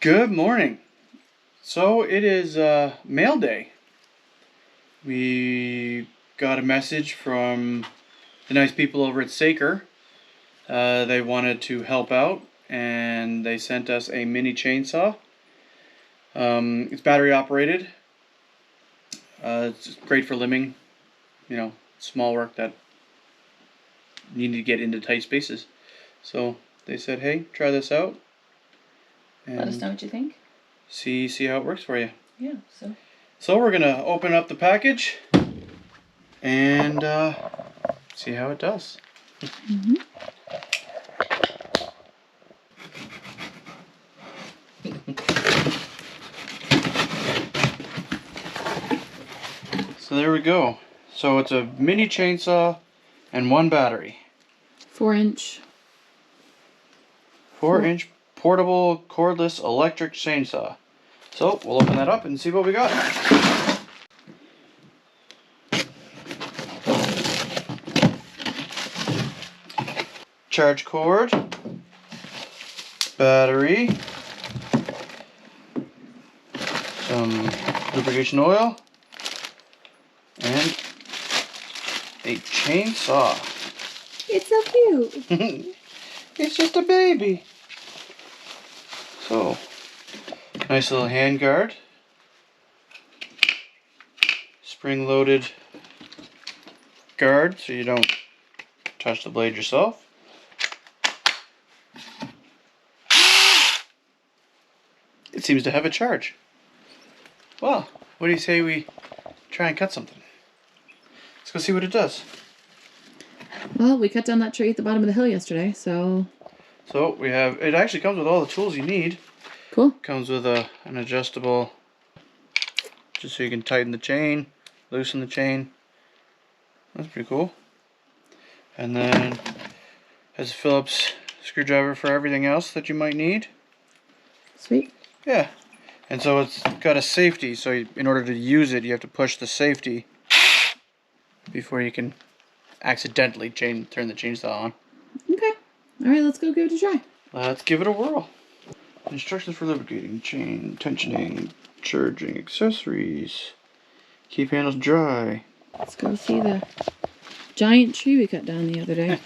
Good morning. So it is mail day. We got a message from the nice people over at Saker. They wanted to help out and they sent us a mini chainsaw. It's battery operated. It's great for limbing, small work that you need to get into tight spaces. So they said, hey, try this out. And let us know what you think. See how it works for you. Yeah, So we're gonna open up the package and see how it does. Mm-hmm. So there we go. So it's a mini chainsaw and one battery. 4-inch. 4-inch portable cordless electric chainsaw. So we'll open that up and see what we got. Charge cord, battery, some lubrication oil, and a chainsaw. It's so cute. It's just a baby. So, nice little hand guard. Spring-loaded guard so you don't touch the blade yourself. It seems to have a charge. Well, what do you say we try and cut something? Let's go see what it does. Well, we cut down that tree at the bottom of the hill yesterday, so... So we have, it actually comes with all the tools you need. Cool. Comes with an adjustable, just so you can tighten the chain, loosen the chain. That's pretty cool. And then has a Phillips screwdriver for everything else that you might need. Sweet. Yeah. And so it's got a safety, so in order to use it, you have to push the safety before you can accidentally turn the chainsaw on. Okay. Alright, let's go give it a try. Let's give it a whirl. Instructions for lubricating, chain, tensioning, charging, accessories. Keep handles dry. Let's go see the giant tree we cut down the other day.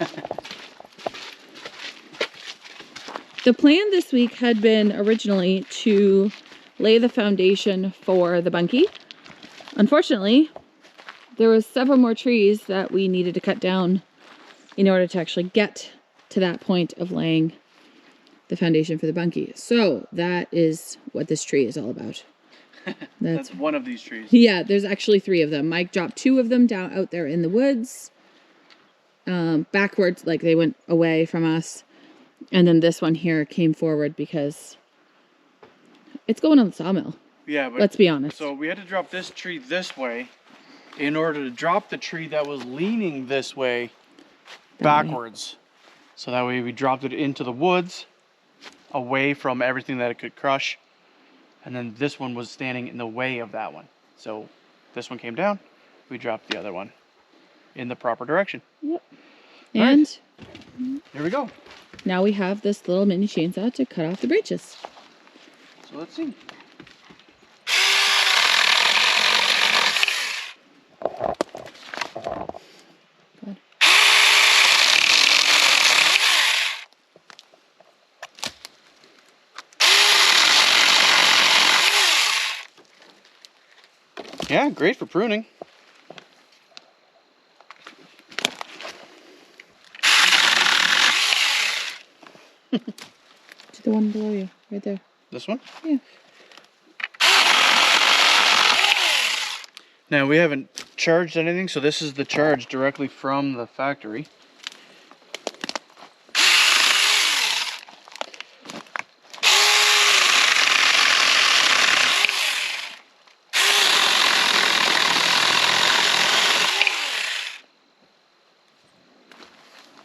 The plan this week had been originally to lay the foundation for the bunkie. Unfortunately, there was several more trees that we needed to cut down in order to actually get to that point of laying the foundation for the bunkie. So that is what this tree is all about. That's one of these trees. Yeah, there's actually 3 of them. Mike dropped 2 of them down out there in the woods. Backwards, like they went away from us. And then this one here came forward because it's going on the sawmill. Yeah, but let's be honest. So we had to drop this tree this way in order to drop the tree that was leaning this way backwards. So that way we dropped it into the woods, away from everything that it could crush. And then this one was standing in the way of that one. So this one came down, we dropped the other one in the proper direction. Yep. And here we go. Now we have this little mini chainsaw to cut off the branches. So let's see. Good. Yeah, great for pruning. To the one below you, right there. This one? Yeah. Now we haven't charged anything, so this is the charge directly from the factory.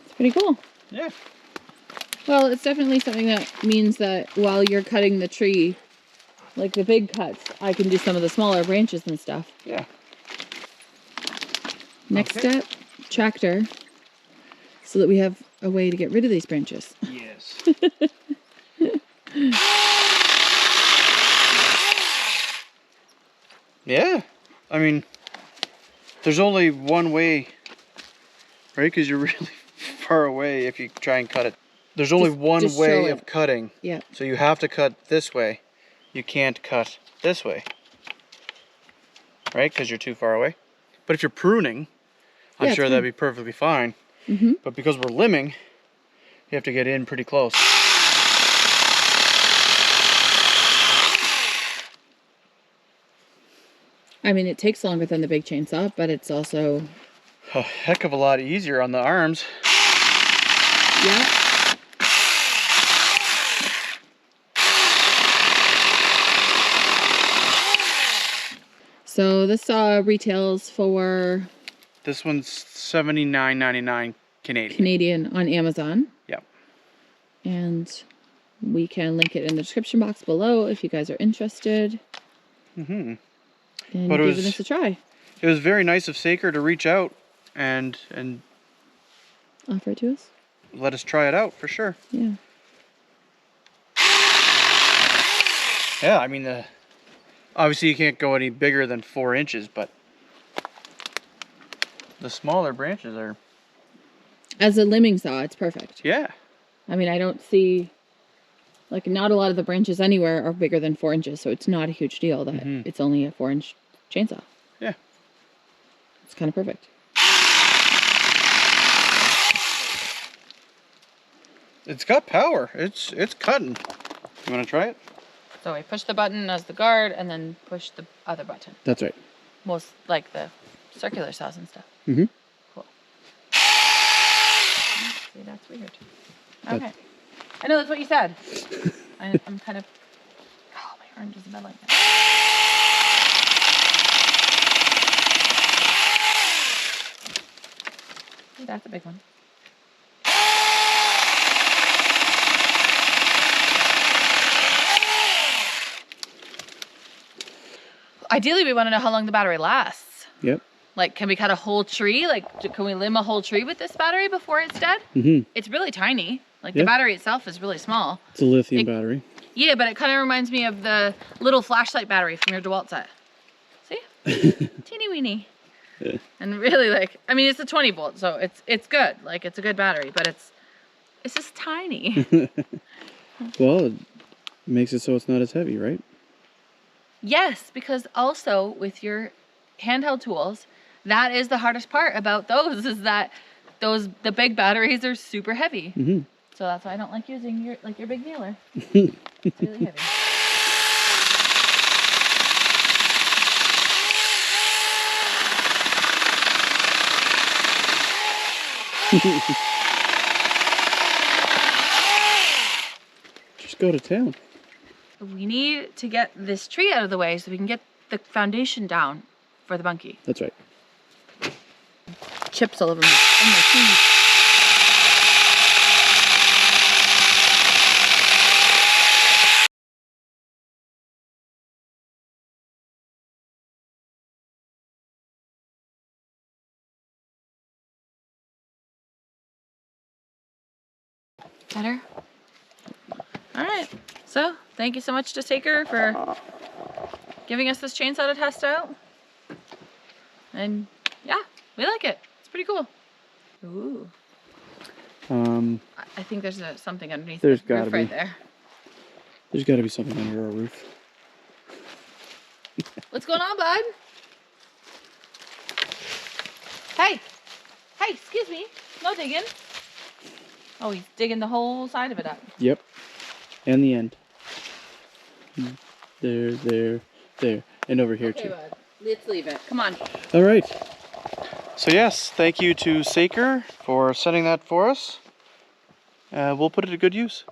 It's pretty cool. Yeah. Well, it's definitely something that means that while you're cutting the tree, like the big cuts, I can do some of the smaller branches and stuff. Yeah. Next step, tractor, so that we have a way to get rid of these branches. Yes. Yeah. I mean, there's only one way, right? Because you're really far away if you try and cut it. There's only one just way show of it. cutting. Yeah. So you have to cut this way. You can't cut this way. Right? Because you're too far away. But if you're pruning, I'm Yeah, sure it's that'd be perfectly fine. Mm-hmm. But because we're limbing, you have to get in pretty close. I mean, it takes longer than the big chainsaw, but it's also A heck of a lot easier on the arms. yeah. So this saw retails for This one's $79.99 Canadian on Amazon. Yep. And we can link it in the description box below if you guys are interested Mm-hmm. in But giving this a try. It was very nice of Saker to reach out and Offer it to us. let us try it out for sure. Yeah. Yeah, I mean, obviously you can't go any bigger than 4 inches, but the smaller branches are... As a limbing saw, it's perfect. Yeah. I mean, I don't see, like, not a lot of the branches anywhere are bigger than 4 inches, so it's not a huge deal that it's only a 4-inch chainsaw. Yeah. It's kind of perfect. It's got power. It's cutting. You want to try it? So I push the button as the guard and then push the other button. That's right. Most like the circular saws and stuff. Mm-hmm. Cool. See, that's weird. Okay. I know that's what you said. I'm kind of... Oh, my arm doesn't bend like that. Ooh, that's a big one. Ideally, we want to know how long the battery lasts. Yep. Like, can we cut a whole tree? Like, can we limb a whole tree with this battery before it's dead? Mm-hmm. It's really tiny. Like, the battery itself is really small. It's a lithium battery. Yeah, but it kind of reminds me of the little flashlight battery from your DeWalt set. See? Teeny weeny. Yeah. And really, like, I mean, it's a 20 volt, so it's good. Like, it's a good battery, but it's just tiny. Well, it makes it so it's not as heavy, right? Yes, because also with your handheld tools, that is the hardest part about those, is that the big batteries are super heavy. Mm-hmm. So that's why I don't like using your big kneeler. It's really heavy. Just go to town. We need to get this tree out of the way so we can get the foundation down for the bunkie. That's right. Chips all over my keys. Better? All right. So, thank you so much to Saker for giving us this chainsaw to test out. And yeah, we like it. It's pretty cool. Ooh. I think there's something underneath the roof right there. There's got to be something under our roof. What's going on, bud? Hey, excuse me. No digging. Oh, he's digging the whole side of it up. Yep. And the end. There. And over here too. Bud. Let's leave it. Come on. All right. So yes, thank you to Saker for sending that for us. We'll put it to good use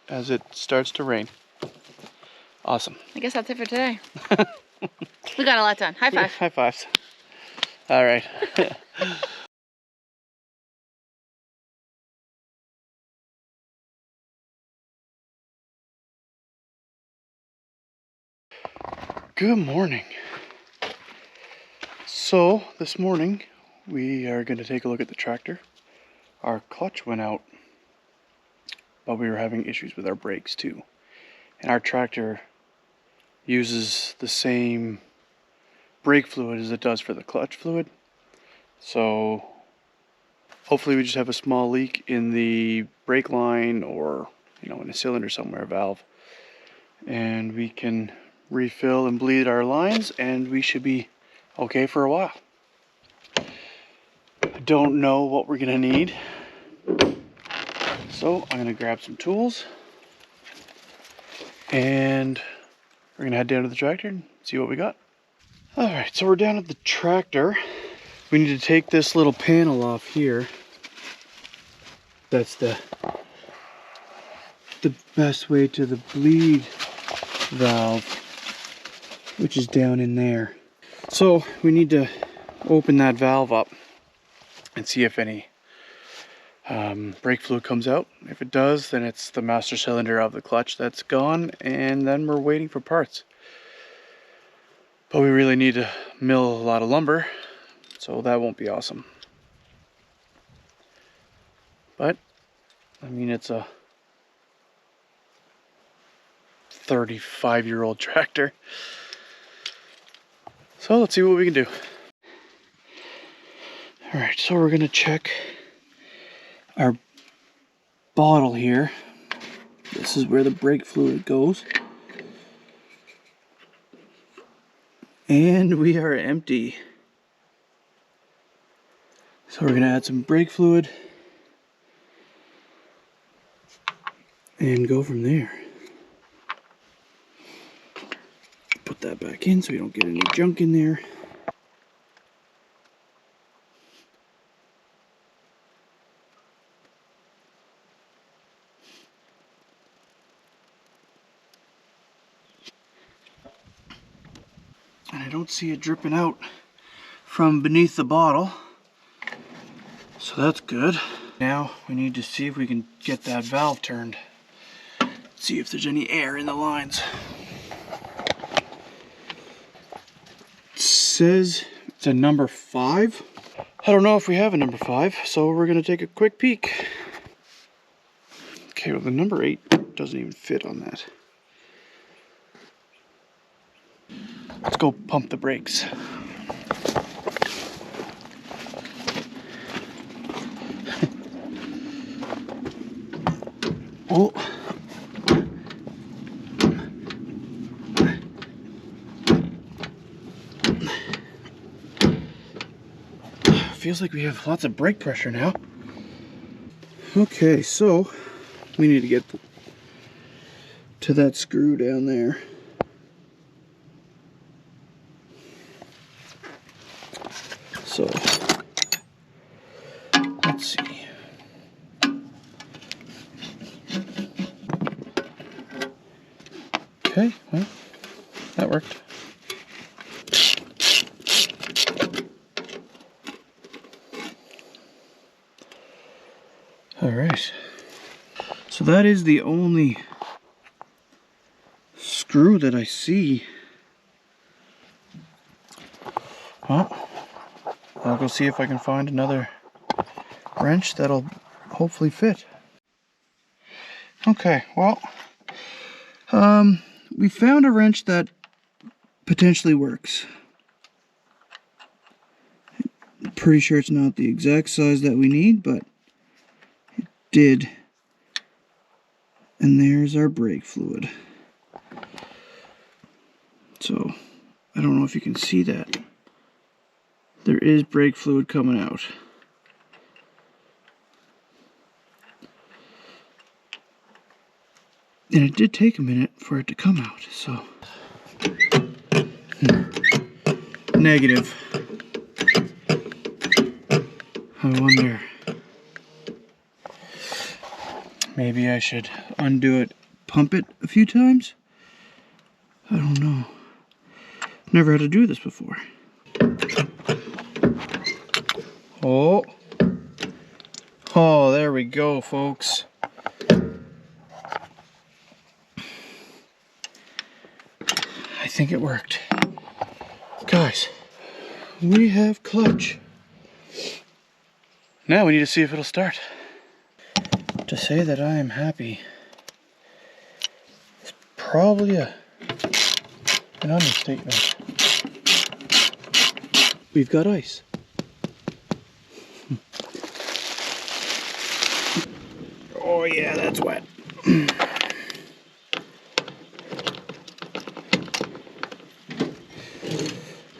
as it starts to rain. Awesome. I guess that's it for today. We got a lot done. High five. High fives. All right. Good morning. So this morning we are going to take a look at the tractor. Our clutch went out, but we were having issues with our brakes too. And our tractor uses the same brake fluid as it does for the clutch fluid. So hopefully we just have a small leak in the brake line, or in a cylinder somewhere, valve, and we can refill and bleed our lines and we should be okay for a while. I don't know what we're gonna need, so I'm gonna grab some tools and we're gonna head down to the tractor and see what we got. All right, so we're down at the tractor. We need to take this little panel off here. That's the best way to the bleed valve, which is down in there. So we need to open that valve up and see if any brake fluid comes out. If it does, then it's the master cylinder of the clutch that's gone, and then we're waiting for parts. But we really need to mill a lot of lumber, so that won't be awesome. But I mean, it's a 35-year-old tractor. So let's see what we can do. All right, so we're gonna check our bottle here. This is where the brake fluid goes. And we are empty. So we're gonna add some brake fluid and go from there. Put that back in so we don't get any junk in there. And I don't see it dripping out from beneath the bottle, so that's good. Now we need to see if we can get that valve turned. See if there's any air in the lines. It says it's a number 5. I don't know if we have a number 5, so we're gonna take a quick peek. Okay, well the number 8 doesn't even fit on that. Let's go pump the brakes. Oh. Feels like we have lots of brake pressure now. Okay, so we need to get to that screw down there. So let's see. Okay, well, that worked. All right, so that is the only screw that I see. Well, I'll go see if I can find another wrench that'll hopefully fit. Okay, well, we found a wrench that potentially works. I'm pretty sure it's not the exact size that we need, but it did. And there's our brake fluid. So, I don't know if you can see that. There is brake fluid coming out. And it did take a minute for it to come out, so. Negative. I wonder. Maybe I should undo it, pump it a few times? I don't know. Never had to do this before. Oh. Oh, there we go, folks. I think it worked. Guys, we have clutch. Now we need to see if it'll start. To say that I am happy is probably a An understatement. We've got ice. Oh yeah, that's wet.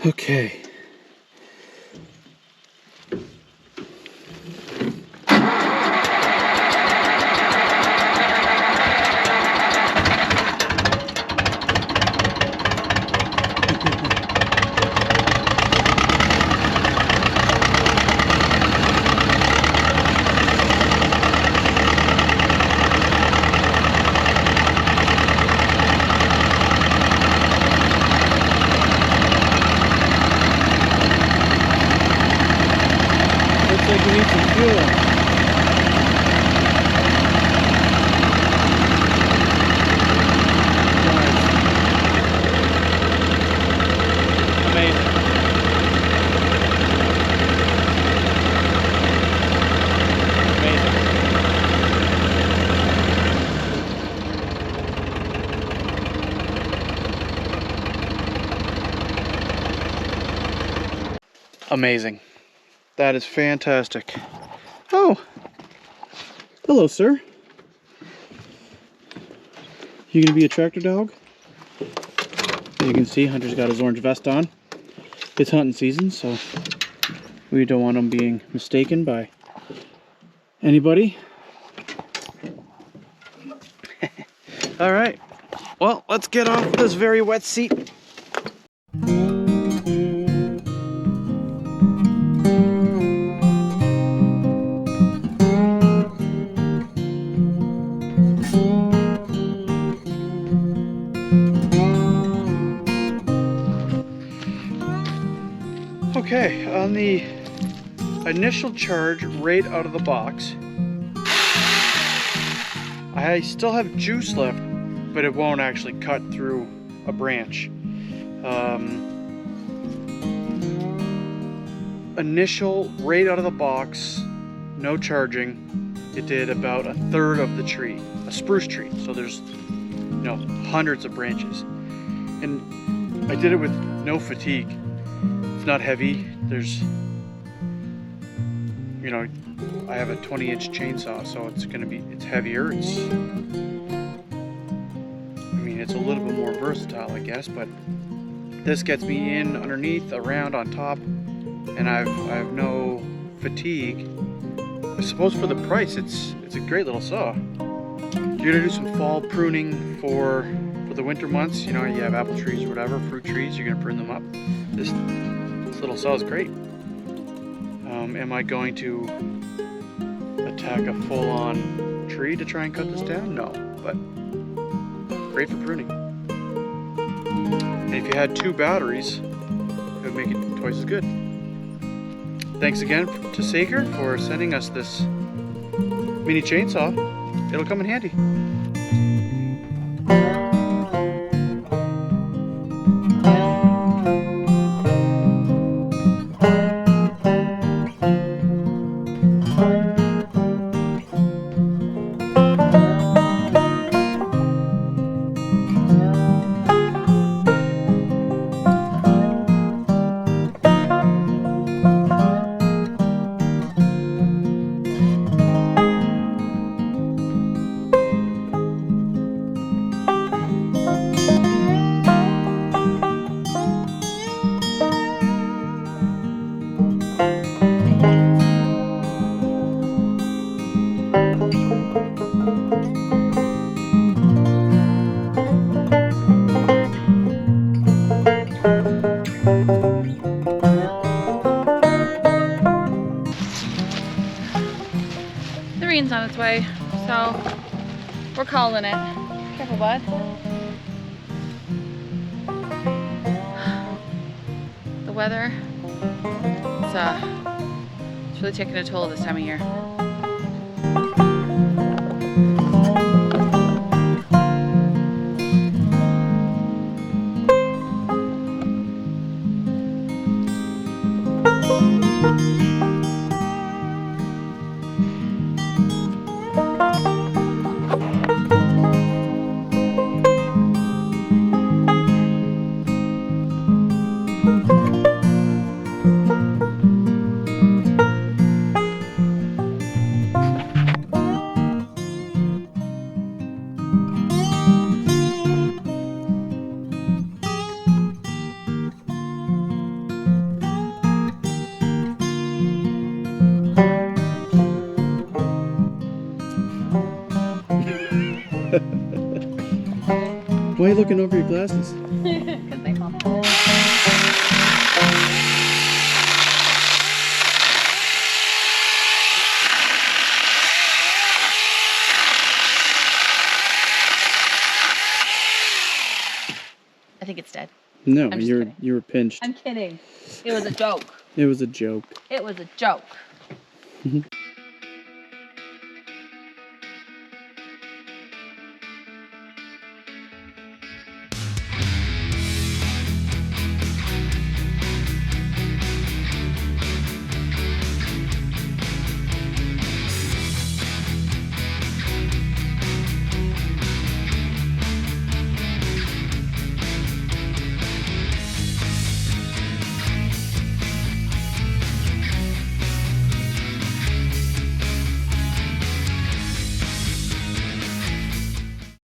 Okay. Looks like we need some fuel. Amazing. Amazing. That is fantastic. Oh, hello, sir. You gonna be a tractor dog? As you can see, Hunter's got his orange vest on. It's hunting season, so we don't want him being mistaken by anybody. All right. Well, let's get off this very wet seat. Okay, on the initial charge right out of the box, I still have juice left, but it won't actually cut through a branch. Initial right out of the box, no charging, it did about a third of the tree, a spruce tree, so there's hundreds of branches, and I did it with no fatigue. It's not heavy. There's, I have a 20-inch chainsaw, so it's heavier. It's a little bit more versatile, I guess, but this gets me in, underneath, around, on top, and I have no fatigue. I suppose for the price, it's a great little saw. You're gonna do some fall pruning for the winter months. You have apple trees or whatever, fruit trees. You're gonna prune them up. This little saw is great. Am I going to attack a full-on tree to try and cut this down? No, but great for pruning. And if you had 2 batteries, it would make it twice as good. Thanks again to Saker for sending us this mini chainsaw. It'll come in handy. The rain's on its way, so we're calling it. Careful, bud. The weather, it's really taking a toll this time of year. Why are you looking over your glasses? Because they fall. I think it's dead. No, I'm just you kidding. were pinched. I'm kidding. It was a joke. It was a joke. It was a joke.